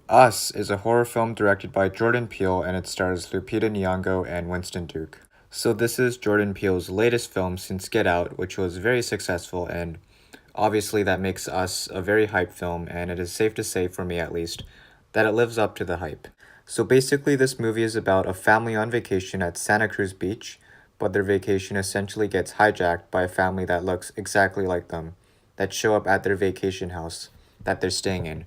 Us is a horror film directed by Jordan Peele and it stars Lupita Nyong'o and Winston Duke. So this is Jordan Peele's latest film since Get Out, which was very successful, and obviously that makes Us a very hyped film, and it is safe to say, for me at least, that it lives up to the hype. So basically this movie is about a family on vacation at Santa Cruz Beach, but their vacation essentially gets hijacked by a family that looks exactly like them, that show up at their vacation house that they're staying in,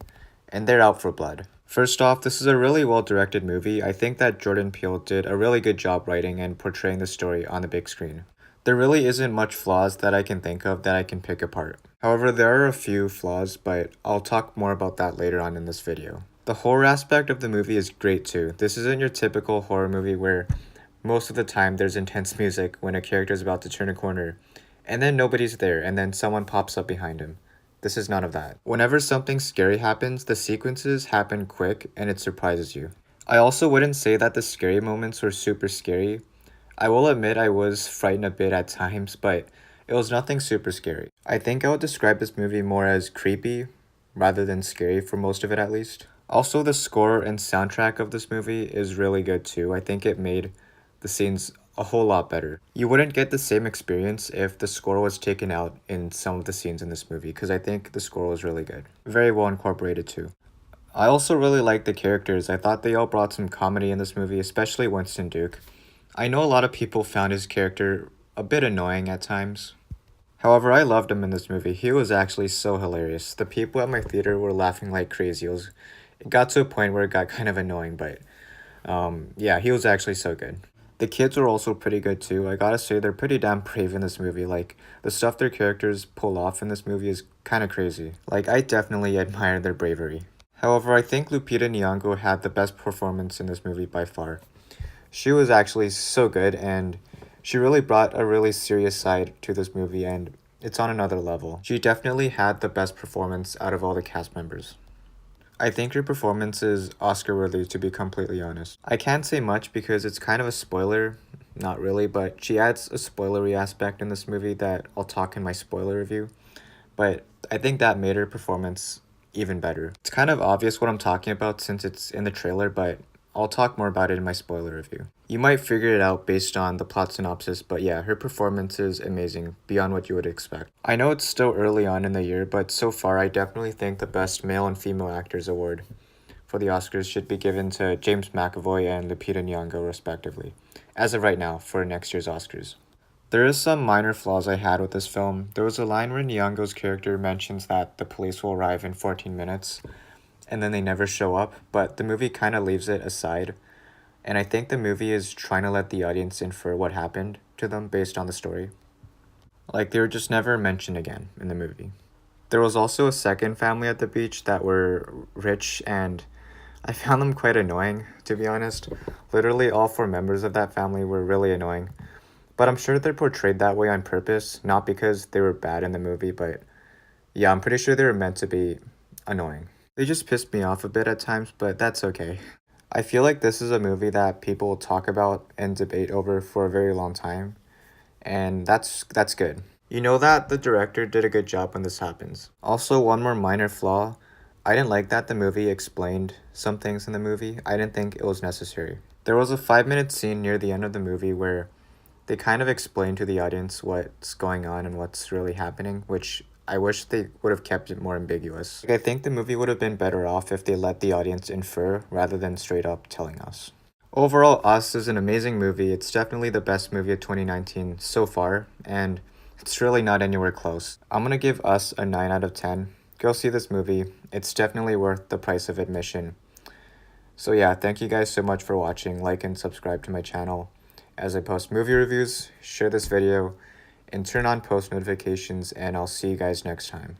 and they're out for blood. First off, this is a really well-directed movie. I think that Jordan Peele did a really good job writing and portraying the story on the big screen. There really isn't much flaws that I can think of that I can pick apart. However, there are a few flaws, but I'll talk more about that later on in this video. The horror aspect of the movie is great too. This isn't your typical horror movie where most of the time there's intense music when a character is about to turn a corner, and then nobody's there, and then someone pops up behind him. This is none of that. Whenever something scary happens, the sequences happen quick and it surprises you. I also wouldn't say that the scary moments were super scary. I will admit I was frightened a bit at times, but it was nothing super scary. I think I would describe this movie more as creepy rather than scary, for most of it at least. Also, the score and soundtrack of this movie is really good too. I think it made the scenes a whole lot better. You wouldn't get the same experience if the score was taken out in some of the scenes in this movie, because I think the score was really good. Very well incorporated too. I also really liked the characters. I thought they all brought some comedy in this movie, especially Winston Duke. I know a lot of people found his character a bit annoying at times. However, I loved him in this movie. He was actually so hilarious. The people at my theater were laughing like crazy. It got to a point where it got kind of annoying, but yeah, he was actually so good. The kids were also pretty good too. I gotta say, they're pretty damn brave in this movie. Like, the stuff their characters pull off in this movie is kind of crazy. Like, I definitely admire their bravery. However, I think Lupita Nyong'o had the best performance in this movie by far. She was actually so good, and she really brought a really serious side to this movie, and it's on another level. She definitely had the best performance out of all the cast members. I think her performance is Oscar-worthy, to be completely honest. I can't say much because it's kind of a spoiler. Not really, but she adds a spoilery aspect in this movie that I'll talk in my spoiler review. But I think that made her performance even better. It's kind of obvious what I'm talking about since it's in the trailer, but I'll talk more about it in my spoiler review. You might figure it out based on the plot synopsis, but yeah, her performance is amazing, beyond what you would expect. I know it's still early on in the year, but so far I definitely think the Best Male and Female Actors Award for the Oscars should be given to James McAvoy and Lupita Nyong'o respectively, as of right now, for next year's Oscars. There is some minor flaws I had with this film. There was a line where Nyong'o's character mentions that the police will arrive in 14 minutes, and then they never show up, but the movie kind of leaves it aside. And I think the movie is trying to let the audience infer what happened to them based on the story. Like, they were just never mentioned again in the movie. There was also a second family at the beach that were rich, and I found them quite annoying, to be honest. Literally all four members of that family were really annoying. But I'm sure they're portrayed that way on purpose, not because they were bad in the movie, but yeah, I'm pretty sure they were meant to be annoying. They just pissed me off a bit at times, but that's okay. I feel like this is a movie that people talk about and debate over for a very long time, and that's good. You know that the director did a good job when this happens. Also, one more minor flaw. I didn't like that the movie explained some things in the movie. I didn't think it was necessary. There was a 5-minute scene near the end of the movie where they kind of explain to the audience what's going on and what's really happening, which I wish they would have kept it more ambiguous. I think the movie would have been better off if they let the audience infer rather than straight up telling us. Overall, Us is an amazing movie. It's definitely the best movie of 2019 so far, and it's really not anywhere close. I'm gonna give Us a 9 out of 10. Go see this movie. It's definitely worth the price of admission. So yeah, thank you guys so much for watching. Like and subscribe to my channel as I post movie reviews, share this video, and turn on post notifications, and I'll see you guys next time.